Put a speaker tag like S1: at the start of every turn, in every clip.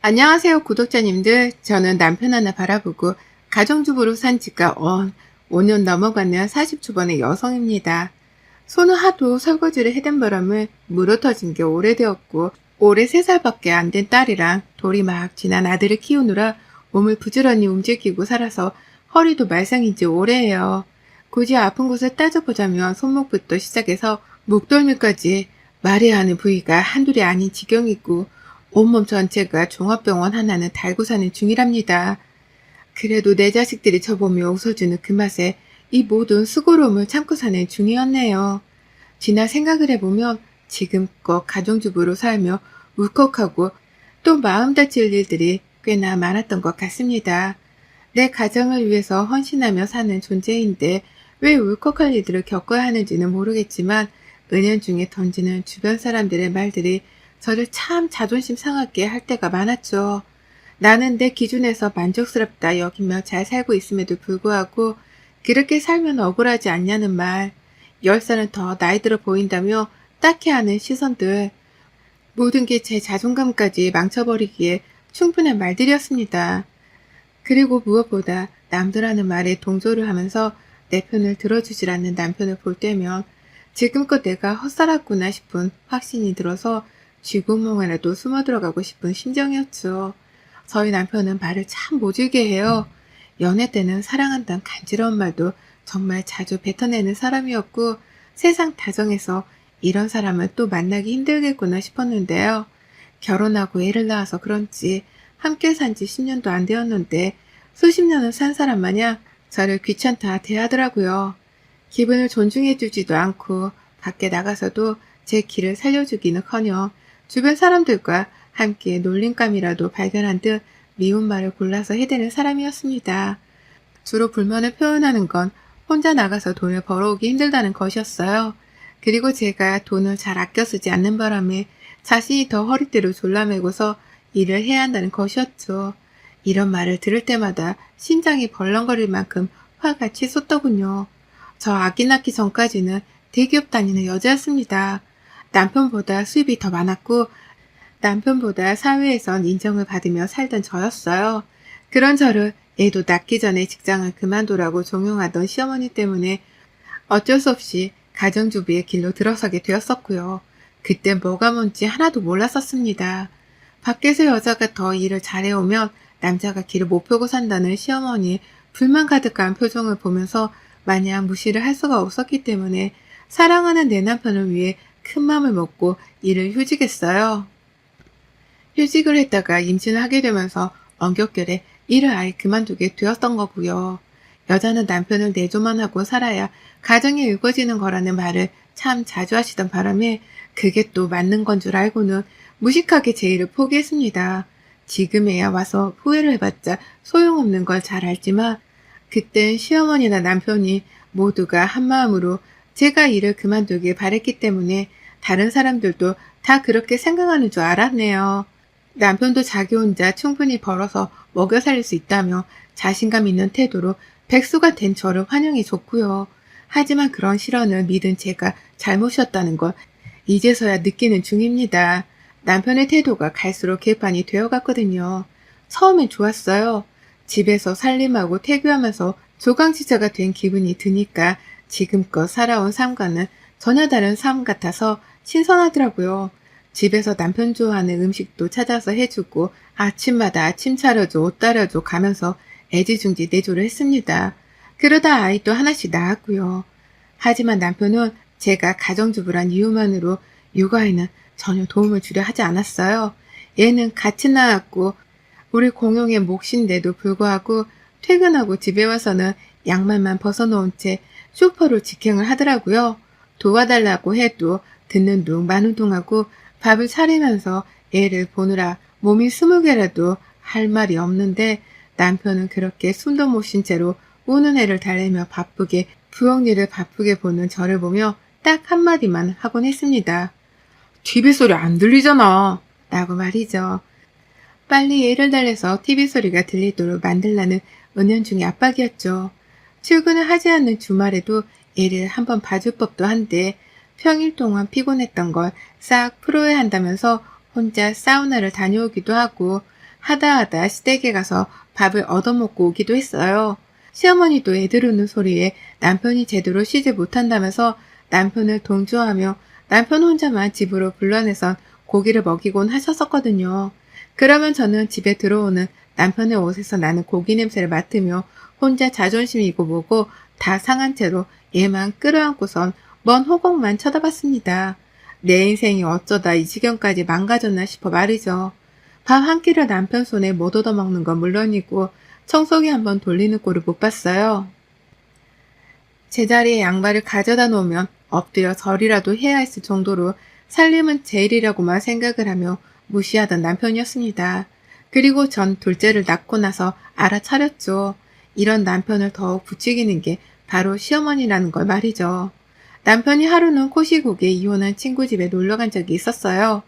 S1: 안녕하세요, 구독자님들. 저는 남편 하나 바라보고 가정주부로 산 지가 5년 넘어가는 40초반의 여성입니다. 손은 하도 설거지를 해댄 바람에 물어터진 게 오래되었고, 올해 3살밖에 안 된 딸이랑 돌이 막 지난 아들을 키우느라 몸을 부지런히 움직이고 살아서 허리도 말썽인 지 오래예요. 굳이 아픈 곳을 따져보자면 손목부터 시작해서 목덜미까지 말해야 하는 부위가 한둘이 아닌 지경이고, 온몸 전체가 종합병원 하나는 달고 사는 중이랍니다. 그래도 내 자식들이 저보며 웃어주는 그 맛에 이 모든 수고로움을 참고 사는 중이었네요. 지나 생각을 해보면 지금껏 가정주부로 살며 울컥하고 또 마음 다칠 일들이 꽤나 많았던 것 같습니다. 내 가정을 위해서 헌신하며 사는 존재인데 왜 울컥할 일들을 겪어야 하는지는 모르겠지만 은연중에 던지는 주변 사람들의 말들이 저를 참 자존심 상하게 할 때가 많았죠. 나는 내 기준에서 만족스럽다 여기며 잘 살고 있음에도 불구하고 그렇게 살면 억울하지 않냐는 말, 10살은 더 나이 들어 보인다며 딱히 하는 시선들, 모든 게 제 자존감까지 망쳐버리기에 충분한 말들이었습니다. 그리고 무엇보다 남들 하는 말에 동조를 하면서 내 편을 들어주질 않는 남편을 볼 때면 지금껏 내가 헛살았구나 싶은 확신이 들어서 쥐구멍에라도 숨어 들어가고 싶은 심정이었죠. 저희 남편은 말을 참 모질게 해요. 연애 때는 사랑한다는 간지러운 말도 정말 자주 뱉어내는 사람이었고 세상 다정해서 이런 사람을 또 만나기 힘들겠구나 싶었는데요. 결혼하고 애를 낳아서 그런지 함께 산 지 10년도 안 되었는데 수십 년을 산 사람 마냥 저를 귀찮다 대하더라고요. 기분을 존중해주지도 않고 밖에 나가서도 제 길을 살려주기는커녕 주변 사람들과 함께 놀림감이라도 발견한 듯 미운 말을 골라서 해대는 사람이었습니다. 주로 불만을 표현하는 건 혼자 나가서 돈을 벌어오기 힘들다는 것이었어요. 그리고 제가 돈을 잘 아껴 쓰지 않는 바람에 자신이 더 허리띠를 졸라매고서 일을 해야 한다는 것이었죠. 이런 말을 들을 때마다 심장이 벌렁거릴 만큼 화가 치솟더군요. 저 아기 낳기 전까지는 대기업 다니는 여자였습니다. 남편보다 수입이 더 많았고 남편보다 사회에선 인정을 받으며 살던 저였어요. 그런 저를 애도 낳기 전에 직장을 그만두라고 종용하던 시어머니 때문에 어쩔 수 없이 가정주부의 길로 들어서게 되었었고요. 그때 뭐가 뭔지 하나도 몰랐었습니다. 밖에서 여자가 더 일을 잘해오면 남자가 길을 못 펴고 산다는 시어머니의 불만 가득한 표정을 보면서 마냥 무시를 할 수가 없었기 때문에 사랑하는 내 남편을 위해 큰 맘을 먹고 일을 휴직했어요. 휴직을 했다가 임신을 하게 되면서 엄격결에 일을 아예 그만두게 되었던 거고요. 여자는 남편을 내조만 하고 살아야 가정이 일궈지는 거라는 말을 참 자주 하시던 바람에 그게 또 맞는 건 줄 알고는 무식하게 제 일을 포기했습니다. 지금에야 와서 후회를 해봤자 소용없는 걸 잘 알지만 그땐 시어머니나 남편이 모두가 한마음으로 제가 일을 그만두길 바랬기 때문에 다른 사람들도 다 그렇게 생각하는 줄 알았네요. 남편도 자기 혼자 충분히 벌어서 먹여 살릴 수 있다며 자신감 있는 태도로 백수가 된 저를 환영해 줬고요. 하지만 그런 실언을 믿은 제가 잘못이었다는 걸 이제서야 느끼는 중입니다. 남편의 태도가 갈수록 개판이 되어갔거든요. 처음엔 좋았어요. 집에서 살림하고 태교하면서 조강지자가 된 기분이 드니까 지금껏 살아온 삶과는 전혀 다른 삶 같아서 신선하더라고요. 집에서 남편 좋아하는 음식도 찾아서 해주고 아침마다 아침 차려줘, 옷 따려줘 가면서 애지중지 내조를 했습니다. 그러다 아이도 하나씩 낳았고요. 하지만 남편은 제가 가정주부란 이유만으로 육아에는 전혀 도움을 주려 하지 않았어요. 얘는 같이 낳았고 우리 공용의 몫인데도 불구하고 퇴근하고 집에 와서는 양말만 벗어놓은 채 쇼파로 직행을 하더라고요. 도와달라고 해도 듣는 둥 마는 둥하고 밥을 차리면서 애를 보느라 몸이 20개라도 할 말이 없는데 남편은 그렇게 숨도 못 쉰 채로 우는 애를 달래며 바쁘게 부엌일을 바쁘게 보는 저를 보며 딱 한마디만 하곤 했습니다. TV 소리 안 들리잖아. 라고 말이죠. 빨리 애를 달래서 TV 소리가 들리도록 만들라는 은연중의 압박이었죠. 출근을 하지 않는 주말에도 애를 한번 봐줄 법도 한데 평일 동안 피곤했던 걸 싹 풀어야 한다면서 혼자 사우나를 다녀오기도 하고 하다 시댁에 가서 밥을 얻어먹고 오기도 했어요. 시어머니도 애들 우는 소리에 남편이 제대로 쉬지 못한다면서 남편을 동조하며 남편 혼자만 집으로 불러내선 고기를 먹이곤 하셨었거든요. 그러면 저는 집에 들어오는 남편의 옷에서 나는 고기 냄새를 맡으며 혼자 자존심이고 뭐고 다 상한 채로 얘만 끌어안고선 먼 호곡만 쳐다봤습니다. 내 인생이 어쩌다 이 지경까지 망가졌나 싶어 말이죠. 밥 한 끼를 남편 손에 못 얻어먹는 건 물론이고 청소기 한번 돌리는 꼴을 못 봤어요. 제자리에 양말을 가져다 놓으면 엎드려 절이라도 해야 했을 정도로 살림은 제일이라고만 생각을 하며 무시하던 남편이었습니다. 그리고 전 둘째를 낳고 나서 알아차렸죠. 이런 남편을 더욱 부추기는 게 바로 시어머니라는 걸 말이죠. 남편이 하루는 코시국에 이혼한 친구 집에 놀러 간 적이 있었어요.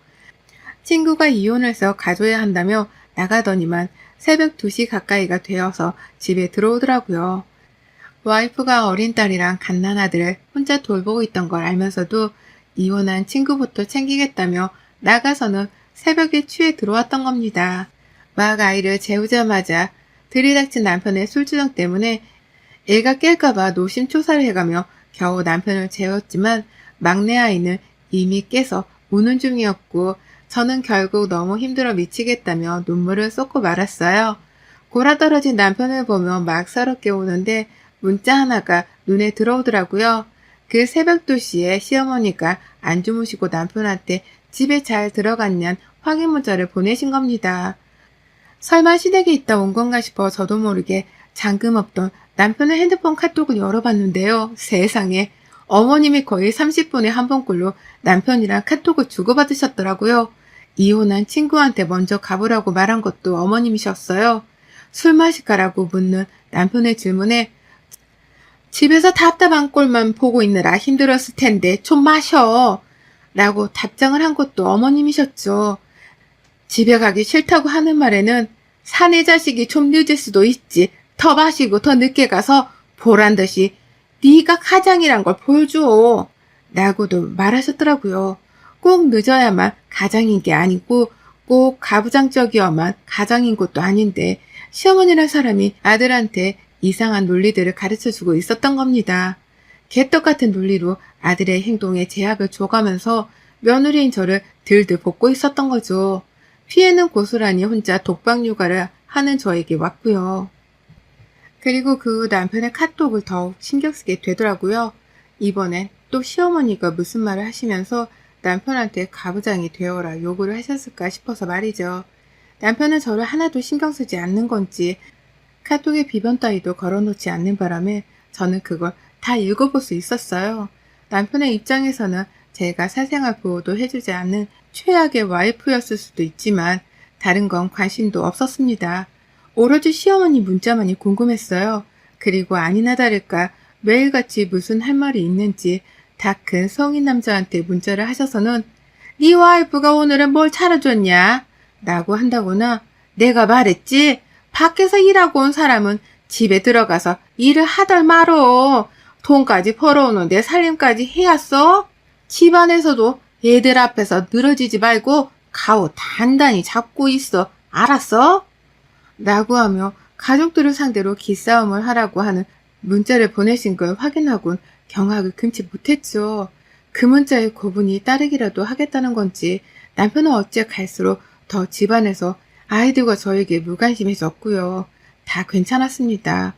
S1: 친구가 이혼해서 가줘야 한다며 나가더니만 새벽 2시 가까이가 되어서 집에 들어오더라고요. 와이프가 어린 딸이랑 갓난 아들을 혼자 돌보고 있던 걸 알면서도 이혼한 친구부터 챙기겠다며 나가서는 새벽에 취해 들어왔던 겁니다. 막 아이를 재우자마자 들이닥친 남편의 술주정 때문에 애가 깰까봐 노심초사를 해가며 겨우 남편을 재웠지만 막내 아이는 이미 깨서 우는 중이었고 저는 결국 너무 힘들어 미치겠다며 눈물을 쏟고 말았어요. 골아떨어진 남편을 보며 막 서럽게 우는데 문자 하나가 눈에 들어오더라고요. 그 새벽 2시에 시어머니가 안 주무시고 남편한테 집에 잘 들어갔냔 확인 문자를 보내신 겁니다. 설마 시댁에 있다 온 건가 싶어 저도 모르게 잠금 없던 남편의 핸드폰 카톡을 열어봤는데요. 세상에 어머님이 거의 30분에 한 번꼴로 남편이랑 카톡을 주고받으셨더라고요. 이혼한 친구한테 먼저 가보라고 말한 것도 어머님이셨어요. 술 마실까라고 묻는 남편의 질문에 집에서 답답한 꼴만 보고 있느라 힘들었을 텐데 좀 마셔 라고 답장을 한 것도 어머님이셨죠. 집에 가기 싫다고 하는 말에는 사내 자식이 좀 늦을 수도 있지. 더 마시고 더 늦게 가서 보란듯이 네가 가장이란 걸 보여줘 라고도 말하셨더라고요. 꼭 늦어야만 가장인 게 아니고 꼭 가부장적이어만 가장인 것도 아닌데 시어머니란 사람이 아들한테 이상한 논리들을 가르쳐주고 있었던 겁니다. 개떡 같은 논리로 아들의 행동에 제약을 줘가면서 며느리인 저를 들들 볶고 있었던 거죠. 피해는 고스란히 혼자 독박 육아를 하는 저에게 왔고요. 그리고 그 후 남편의 카톡을 더욱 신경 쓰게 되더라고요. 이번엔 또 시어머니가 무슨 말을 하시면서 남편한테 가부장이 되어라 요구를 하셨을까 싶어서 말이죠. 남편은 저를 하나도 신경 쓰지 않는 건지 카톡에 비번 따위도 걸어놓지 않는 바람에 저는 그걸 다 읽어볼 수 있었어요. 남편의 입장에서는 제가 사생활 보호도 해주지 않는 최악의 와이프였을 수도 있지만 다른 건 관심도 없었습니다. 오로지 시어머니 문자만이 궁금했어요. 그리고 아니나 다를까 매일같이 무슨 할 말이 있는지 다 큰 성인 남자한테 문자를 하셔서는 네 와이프가 오늘은 뭘 차려줬냐? 라고 한다거나 내가 말했지? 밖에서 일하고 온 사람은 집에 들어가서 일을 하덜 말어. 돈까지 벌어오는데 살림까지 해야써? 집안에서도 애들 앞에서 늘어지지 말고 가오 단단히 잡고 있어. 알았어? 라고 하며 가족들을 상대로 기싸움을 하라고 하는 문자를 보내신 걸 확인하곤 경악을 금치 못했죠. 그 문자의 고분이 따르기라도 하겠다는 건지 남편은 어째 갈수록 더 집안에서 아이들과 저에게 무관심해졌고요. 다 괜찮았습니다.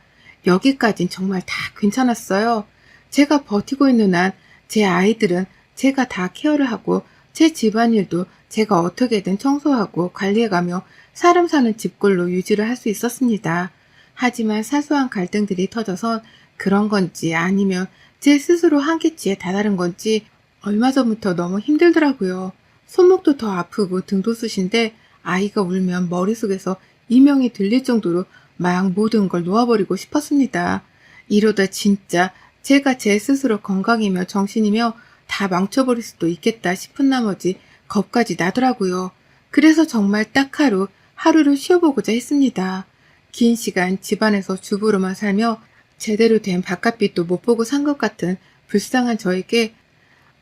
S1: 여기까진 정말 다 괜찮았어요. 제가 버티고 있는 한 제 아이들은 제가 다 케어를 하고 제 집안일도 제가 어떻게든 청소하고 관리해가며 사람 사는 집꼴로 유지를 할 수 있었습니다. 하지만 사소한 갈등들이 터져서 그런 건지 아니면 제 스스로 한계치에 다다른 건지 얼마 전부터 너무 힘들더라고요. 손목도 더 아프고 등도 쑤신데 아이가 울면 머릿속에서 이명이 들릴 정도로 막 모든 걸 놓아버리고 싶었습니다. 이러다 진짜 제가 제 스스로 건강이며 정신이며 다 망쳐버릴 수도 있겠다 싶은 나머지 겁까지 나더라고요. 그래서 정말 딱 하루를 쉬어보고자 했습니다. 긴 시간 집안에서 주부로만 살며 제대로 된 바깥빛도 못 보고 산 것 같은 불쌍한 저에게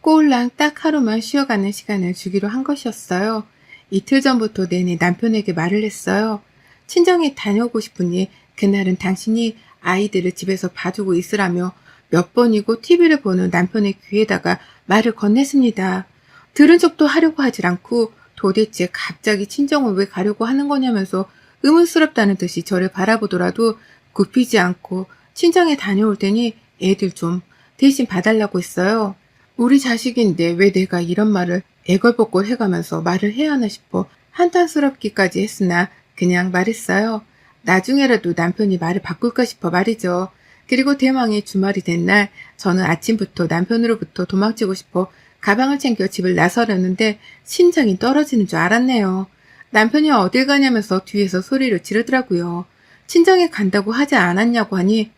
S1: 꼴랑 딱 하루만 쉬어가는 시간을 주기로 한 것이었어요. 이틀 전부터 내내 남편에게 말을 했어요. 친정에 다녀오고 싶으니 그날은 당신이 아이들을 집에서 봐주고 있으라며 몇 번이고 TV를 보는 남편의 귀에다가 말을 건넸습니다. 들은 척도 하려고 하질 않고 도대체 갑자기 친정을 왜 가려고 하는 거냐면서 의문스럽다는 듯이 저를 바라보더라도 굽히지 않고 친정에 다녀올 테니 애들 좀 대신 봐달라고 했어요. 우리 자식인데 왜 내가 이런 말을 애걸복걸 해가면서 말을 해야 하나 싶어 한탄스럽기까지 했으나 그냥 말했어요. 나중에라도 남편이 말을 바꿀까 싶어 말이죠. 그리고 대망의 주말이 된 날 저는 아침부터 남편으로부터 도망치고 싶어 가방을 챙겨 집을 나서려는데 심장이 떨어지는 줄 알았네요. 남편이 어딜 가냐면서 뒤에서 소리를 지르더라고요. 친정에 간다고 하지 않았냐고 하니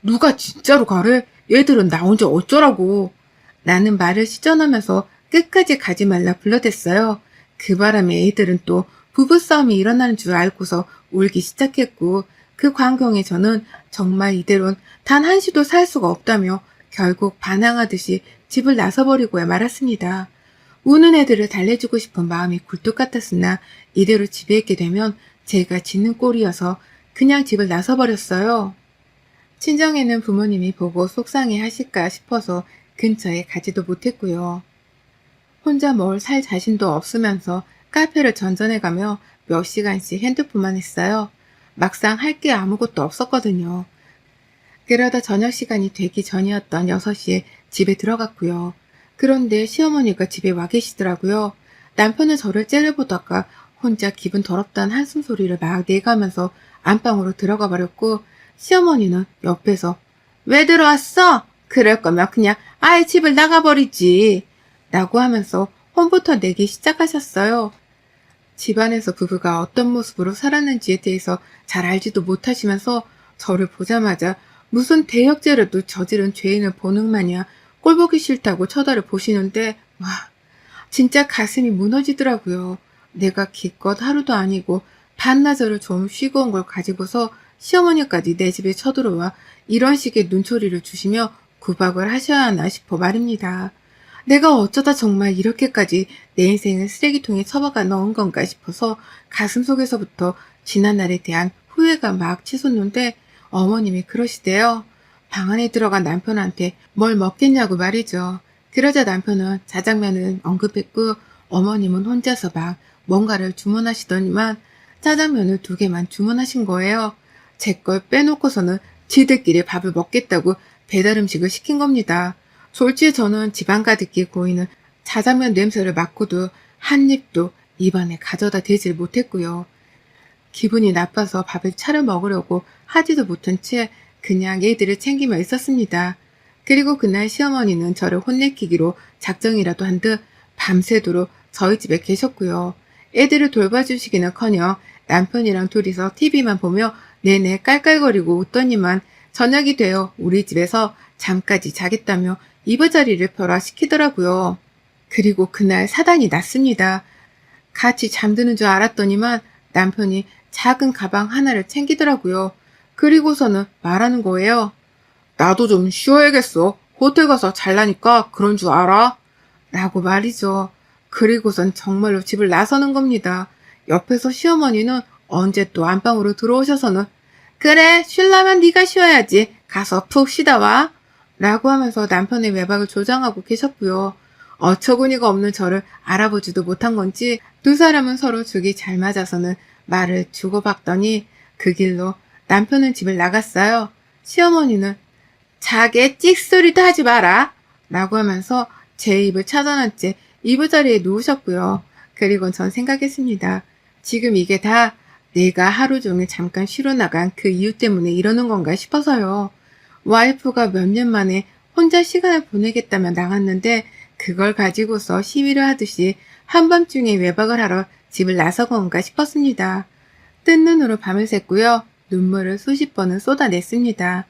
S1: 누가 진짜로 가래? 얘들은 나 혼자 어쩌라고. 나는 말을 시전하면서 끝까지 가지 말라 불러댔어요. 그 바람에 애들은 또 부부싸움이 일어나는 줄 알고서 울기 시작했고 그 광경에 저는 정말 이대로는 단 한시도 살 수가 없다며 결국 반항하듯이 집을 나서버리고야 말았습니다. 우는 애들을 달래주고 싶은 마음이 굴뚝 같았으나 이대로 집에 있게 되면 제가 짖는 꼴이어서 그냥 집을 나서버렸어요. 친정에는 부모님이 보고 속상해 하실까 싶어서 근처에 가지도 못했고요. 혼자 뭘 살 자신도 없으면서 카페를 전전해가며 몇 시간씩 핸드폰만 했어요. 막상 할 게 아무것도 없었거든요. 그러다 저녁 시간이 되기 전이었던 6시에 집에 들어갔고요. 그런데 시어머니가 집에 와 계시더라고요. 남편은 저를 째려보다가 혼자 기분 더럽다는 한숨 소리를 막 내가면서 안방으로 들어가 버렸고 시어머니는 옆에서 왜 들어왔어? 그럴 거면 그냥 아예 집을 나가버리지 라고 하면서 혼부터 내기 시작하셨어요. 집안에서 부부가 어떤 모습으로 살았는지에 대해서 잘 알지도 못하시면서 저를 보자마자 무슨 대역죄라도 저지른 죄인을 보는 마냥 꼴보기 싫다고 쳐다를 보시는데 와 진짜 가슴이 무너지더라고요. 내가 기껏 하루도 아니고 반나절을 좀 쉬고 온 걸 가지고서 시어머니까지 내 집에 쳐들어와 이런 식의 눈초리를 주시며 구박을 하셔야 하나 싶어 말입니다. 내가 어쩌다 정말 이렇게까지 내 인생을 쓰레기통에 처박아 넣은 건가 싶어서 가슴속에서부터 지난날에 대한 후회가 막 치솟는데 어머님이 그러시대요. 방 안에 들어간 남편한테 뭘 먹겠냐고 말이죠. 그러자 남편은 짜장면을 언급했고 어머님은 혼자서 막 뭔가를 주문하시더니만 짜장면을 2개만 주문하신 거예요. 제 걸 빼놓고서는 지들끼리 밥을 먹겠다고 배달 음식을 시킨 겁니다. 졸지에 저는 집안 가득히 고이는 짜장면 냄새를 맡고도 한 입도 입안에 가져다 대질 못했고요. 기분이 나빠서 밥을 차려 먹으려고 하지도 못한 채 그냥 애들을 챙기며 있었습니다. 그리고 그날 시어머니는 저를 혼내키기로 작정이라도 한 듯 밤새도록 저희 집에 계셨고요. 애들을 돌봐주시기는커녕 남편이랑 둘이서 TV만 보며 내내 깔깔거리고 웃더니만 저녁이 되어 우리 집에서 잠까지 자겠다며 이부자리를 벼락시키더라고요. 그리고 그날 사단이 났습니다. 같이 잠드는 줄 알았더니만 남편이 작은 가방 하나를 챙기더라고요. 그리고서는 말하는 거예요. 나도 좀 쉬어야겠어. 호텔 가서 잘라니까 그런 줄 알아? 라고 말이죠. 그리고선 정말로 집을 나서는 겁니다. 옆에서 시어머니는 언제 또 안방으로 들어오셔서는 그래 쉴라면 네가 쉬어야지. 가서 푹 쉬다 와. 라고 하면서 남편의 외박을 조장하고 계셨고요. 어처구니가 없는 저를 알아보지도 못한 건지 두 사람은 서로 죽이 잘 맞아서는 말을 주고받더니 그 길로 남편은 집을 나갔어요. 시어머니는 자게 찍소리도 하지 마라 라고 하면서 제 입을 차단한 채 이부자리에 누우셨고요. 그리고 전 생각했습니다. 지금 이게 다 내가 하루 종일 잠깐 쉬러 나간 그 이유 때문에 이러는 건가 싶어서요. 와이프가 몇 년 만에 혼자 시간을 보내겠다며 나갔는데 그걸 가지고서 시위를 하듯이 한밤중에 외박을 하러 집을 나선 건가 싶었습니다. 뜬 눈으로 밤을 샜고요. 눈물을 수십 번은 쏟아냈습니다.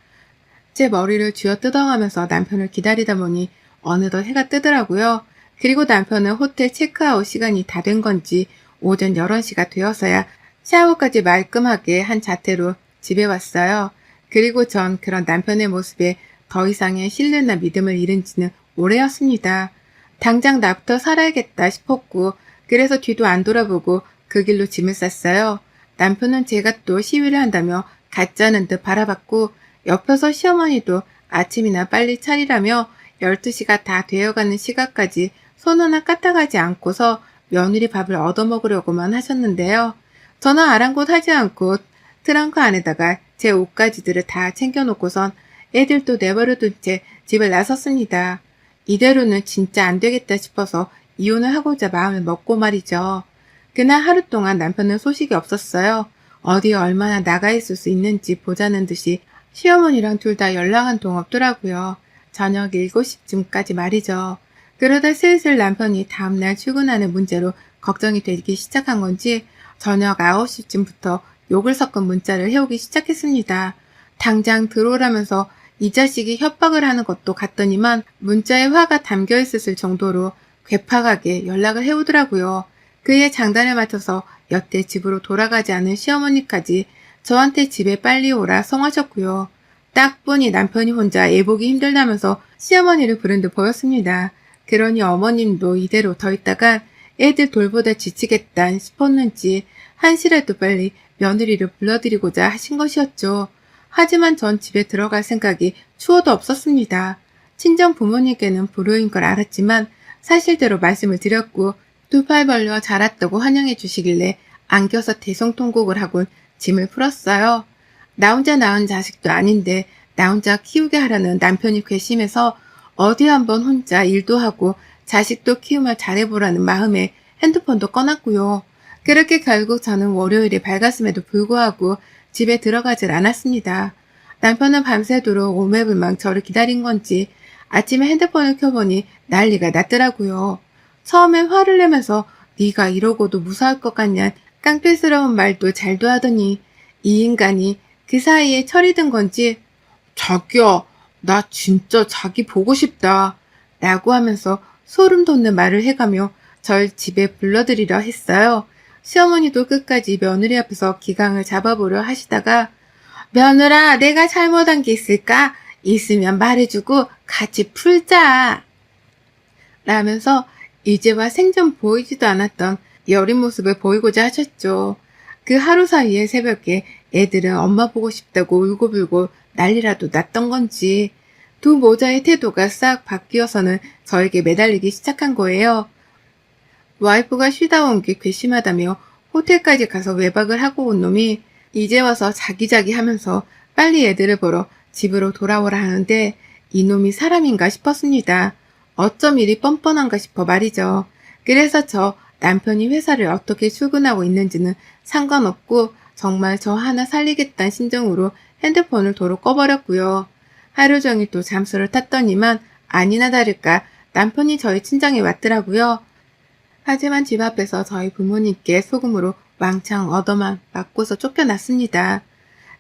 S1: 제 머리를 쥐어뜯어가면서 남편을 기다리다 보니 어느덧 해가 뜨더라고요. 그리고 남편은 호텔 체크아웃 시간이 다 된 건지 오전 11시가 되어서야 샤워까지 말끔하게 한 자태로 집에 왔어요. 그리고 전 그런 남편의 모습에 더 이상의 신뢰나 믿음을 잃은 지는 오래였습니다. 당장 나부터 살아야겠다 싶었고 그래서 뒤도 안 돌아보고 그 길로 짐을 쌌어요. 남편은 제가 또 시위를 한다며 가짜는 듯 바라봤고 옆에서 시어머니도 아침이나 빨리 차리라며 12시가 다 되어가는 시각까지 손 하나 까딱하지 않고서 며느리 밥을 얻어먹으려고만 하셨는데요. 저는 아랑곳하지 않고 트렁크 안에다가 제 옷가지들을 다 챙겨놓고선 애들도 내버려둔 채 집을 나섰습니다. 이대로는 진짜 안 되겠다 싶어서 이혼을 하고자 마음을 먹고 말이죠. 그날 하루 동안 남편은 소식이 없었어요. 어디에 얼마나 나가 있을 수 있는지 보자는 듯이 시어머니랑 둘 다 연락 한 통 없더라고요. 저녁 7시쯤까지 말이죠. 그러다 슬슬 남편이 다음날 출근하는 문제로 걱정이 되기 시작한 건지 저녁 9시쯤부터 욕을 섞은 문자를 해오기 시작했습니다. 당장 들어오라면서 이 자식이 협박을 하는 것도 같더니만 문자에 화가 담겨 있었을 정도로 괴팍하게 연락을 해오더라고요. 그의 장단에 맞춰서 여태 집으로 돌아가지 않은 시어머니까지 저한테 집에 빨리 오라 성하셨고요. 딱 보니 남편이 혼자 애보기 힘들다면서 시어머니를 부른 듯 보였습니다. 그러니 어머님도 이대로 더 있다가 애들 돌보다 지치겠다 싶었는지 한시라도 빨리 며느리를 불러드리고자 하신 것이었죠. 하지만 전 집에 들어갈 생각이 추호도 없었습니다. 친정 부모님께는 불효인 걸 알았지만 사실대로 말씀을 드렸고 두 팔 벌려 자랐다고 환영해 주시길래 안겨서 대성통곡을 하곤 짐을 풀었어요. 나 혼자 낳은 자식도 아닌데 나 혼자 키우게 하라는 남편이 괘씸해서 어디 한번 혼자 일도 하고 자식도 키우며 잘해보라는 마음에 핸드폰도 꺼놨고요. 그렇게 결국 저는 월요일이 밝았음에도 불구하고 집에 들어가질 않았습니다. 남편은 밤새도록 오매불망 저를 기다린 건지 아침에 핸드폰을 켜보니 난리가 났더라고요. 처음엔 화를 내면서 네가 이러고도 무사할 것 같냐 깡패스러운 말도 잘도 하더니 이 인간이 그 사이에 철이 든 건지 자기야 나 진짜 자기 보고 싶다 라고 하면서 소름 돋는 말을 해가며 절 집에 불러들이려 했어요. 시어머니도 끝까지 며느리 앞에서 기강을 잡아보려 하시다가 며느라 내가 잘못한 게 있을까? 있으면 말해주고 같이 풀자 라면서 이제와 생전 보이지도 않았던 여린 모습을 보이고자 하셨죠. 그 하루 사이에 새벽에 애들은 엄마 보고 싶다고 울고불고 난리라도 났던 건지 두 모자의 태도가 싹 바뀌어서는 저에게 매달리기 시작한 거예요. 와이프가 쉬다 온 게 괘씸하다며 호텔까지 가서 외박을 하고 온 놈이 이제 와서 자기자기 하면서 빨리 애들을 보러 집으로 돌아오라 하는데 이놈이 사람인가 싶었습니다. 어쩜 이리 뻔뻔한가 싶어 말이죠. 그래서 저 남편이 회사를 어떻게 출근하고 있는지는 상관없고 정말 저 하나 살리겠다는 심정으로 핸드폰을 도로 꺼버렸고요. 하루 종일 또 잠수를 탔더니만 아니나 다를까 남편이 저희 친정에 왔더라고요. 하지만 집 앞에서 저희 부모님께 소금으로 왕창 얻어만 맞고서 쫓겨났습니다.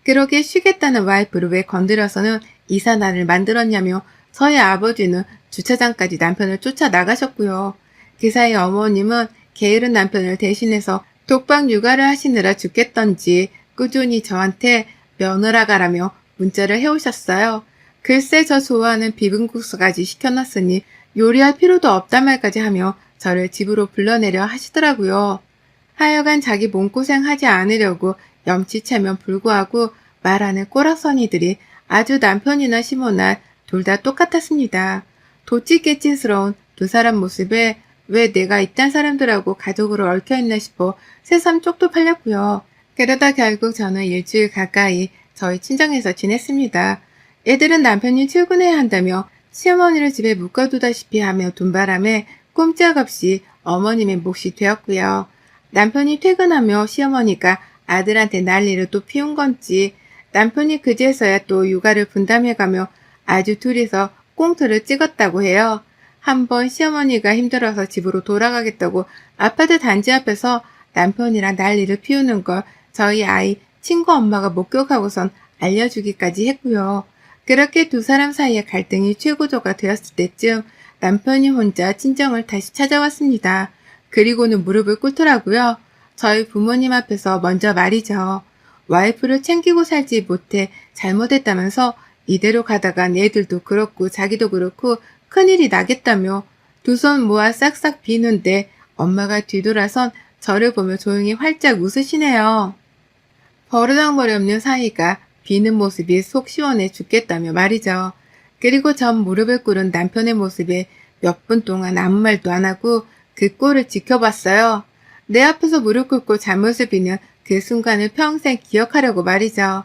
S1: 그러게 쉬겠다는 와이프를 왜 건드려서는 이사날을 만들었냐며 저희 아버지는 주차장까지 남편을 쫓아 나가셨고요. 그 사이 어머님은 게으른 남편을 대신해서 독박 육아를 하시느라 죽겠던지 꾸준히 저한테 며느라 가라며 문자를 해오셨어요. 글쎄 저 좋아하는 비빔국수까지 시켜놨으니 요리할 필요도 없단 말까지 하며 저를 집으로 불러내려 하시더라고요. 하여간 자기 몸고생하지 않으려고 염치채면 불구하고 말하는 꼬락서니들이 아주 남편이나 시모나 둘 다 똑같았습니다. 도찌깨찐스러운 두 사람 모습에 왜 내가 이딴 사람들하고 가족으로 얽혀있나 싶어 새삼 쪽도 팔렸고요. 그러다 결국 저는 일주일 가까이 저희 친정에서 지냈습니다. 애들은 남편이 출근해야 한다며 시어머니를 집에 묶어두다시피 하며 돈바람에 꼼짝없이 어머님의 몫이 되었고요. 남편이 퇴근하며 시어머니가 아들한테 난리를 또 피운 건지 남편이 그제서야 또 육아를 분담해가며 아주 둘이서 꽁트를 찍었다고 해요. 한번 시어머니가 힘들어서 집으로 돌아가겠다고 아파트 단지 앞에서 남편이랑 난리를 피우는 걸 저희 아이 친구 엄마가 목격하고선 알려주기까지 했고요. 그렇게 두 사람 사이의 갈등이 최고조가 되었을 때쯤 남편이 혼자 친정을 다시 찾아왔습니다. 그리고는 무릎을 꿇더라고요. 저희 부모님 앞에서 먼저 말이죠. 와이프를 챙기고 살지 못해 잘못했다면서 이대로 가다간 애들도 그렇고 자기도 그렇고 큰일이 나겠다며 두 손 모아 싹싹 비는데 엄마가 뒤돌아선 저를 보며 조용히 활짝 웃으시네요. 버르장머리 없는 사이가 비는 모습이 속 시원해 죽겠다며 말이죠. 그리고 전 무릎을 꿇은 남편의 모습에 몇 분 동안 아무 말도 안 하고 그 꼴을 지켜봤어요. 내 앞에서 무릎 꿇고 잘못을 비는 그 순간을 평생 기억하려고 말이죠.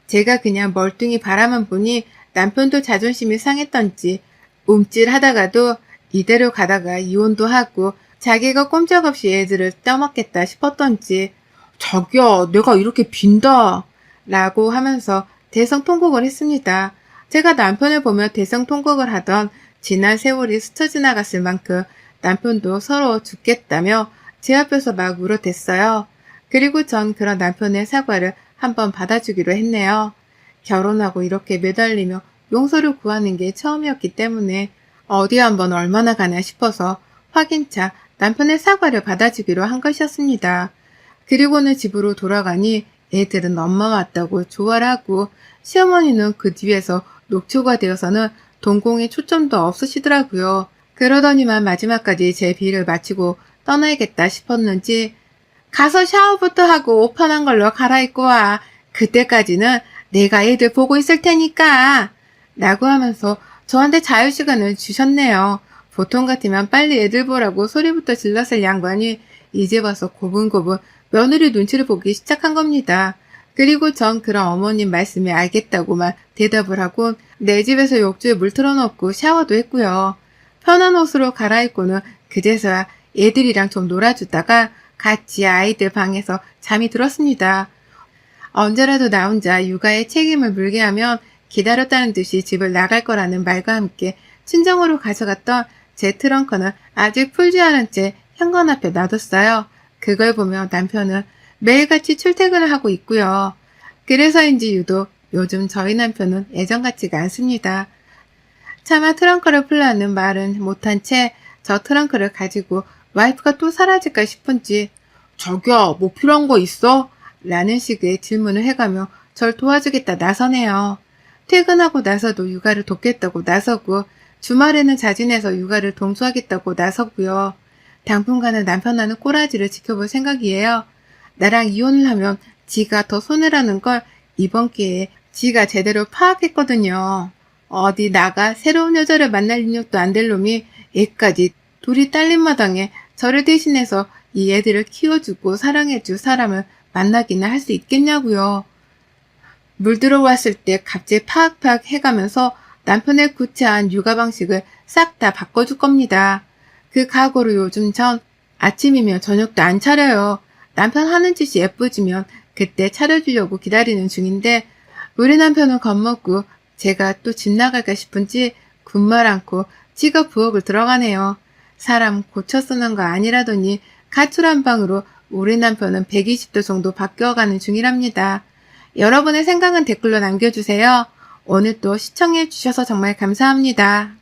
S1: 제가 그냥 멀뚱히 바라만 보니 남편도 자존심이 상했던지 움찔하다가도 이대로 가다가 이혼도 하고 자기가 꼼짝없이 애들을 떠먹겠다 싶었던지 자기야 내가 이렇게 빈다 라고 하면서 대성통곡을 했습니다. 제가 남편을 보며 대성통곡을 하던 지난 세월이 스쳐 지나갔을 만큼 남편도 서러워 죽겠다며 제 앞에서 막 울어댔어요. 그리고 전 그런 남편의 사과를 한번 받아주기로 했네요. 결혼하고 이렇게 매달리며 용서를 구하는 게 처음이었기 때문에 어디 한번 얼마나 가나 싶어서 확인차 남편의 사과를 받아주기로 한 것이었습니다. 그리고는 집으로 돌아가니 애들은 엄마 왔다고 좋아를 하고 시어머니는 그 뒤에서 녹초가 되어서는 동공에 초점도 없으시더라고요. 그러더니만 마지막까지 제 비를 마치고 떠나야겠다 싶었는지 가서 샤워부터 하고 옷 편한 걸로 갈아입고 와. 그때까지는 내가 애들 보고 있을 테니까 라고 하면서 저한테 자유시간을 주셨네요. 보통 같으면 빨리 애들 보라고 소리부터 질렀을 양반이 이제 와서 고분고분 며느리 눈치를 보기 시작한 겁니다. 그리고 전 그런 어머님 말씀에 알겠다고만 대답을 하고 내 집에서 욕조에 물 틀어놓고 샤워도 했고요. 편한 옷으로 갈아입고는 그제서야 애들이랑 좀 놀아주다가 같이 아이들 방에서 잠이 들었습니다. 언제라도 나 혼자 육아에 책임을 물게 하면 기다렸다는 듯이 집을 나갈 거라는 말과 함께 친정으로 가져갔던 제 트렁크는 아직 풀지 않은 채 현관 앞에 놔뒀어요. 그걸 보며 남편은 매일같이 출퇴근을 하고 있고요. 그래서인지 유독 요즘 저희 남편은 예전 같지가 않습니다. 차마 트렁크를 풀라는 말은 못한 채 저 트렁크를 가지고 와이프가 또 사라질까 싶은지 자기야 뭐 필요한 거 있어? 라는 식의 질문을 해가며 절 도와주겠다 나서네요. 퇴근하고 나서도 육아를 돕겠다고 나서고 주말에는 자진해서 육아를 동조하겠다고 나서고요. 당분간은 남편하는 꼬라지를 지켜볼 생각이에요. 나랑 이혼을 하면 지가 더 손해라는 걸 이번 기회에 지가 제대로 파악했거든요. 어디 나가 새로운 여자를 만날 능력도 안 될 놈이 애까지 둘이 딸린 마당에 저를 대신해서 이 애들을 키워주고 사랑해줄 사람을 만나기는 할 수 있겠냐고요. 물 들어왔을 때 갑자기 파악파악 해가면서 남편의 구차한 육아 방식을 싹 다 바꿔줄 겁니다. 그 각오로 요즘 전 아침이면 저녁도 안 차려요. 남편 하는 짓이 예뻐지면 그때 차려주려고 기다리는 중인데 우리 남편은 겁먹고 제가 또 집 나갈까 싶은지 군말 않고 지가 부엌을 들어가네요. 사람 고쳐 쓰는 거 아니라더니 가출한 방으로 우리 남편은 120도 정도 바뀌어가는 중이랍니다. 여러분의 생각은 댓글로 남겨주세요. 오늘 또 시청해주셔서 정말 감사합니다.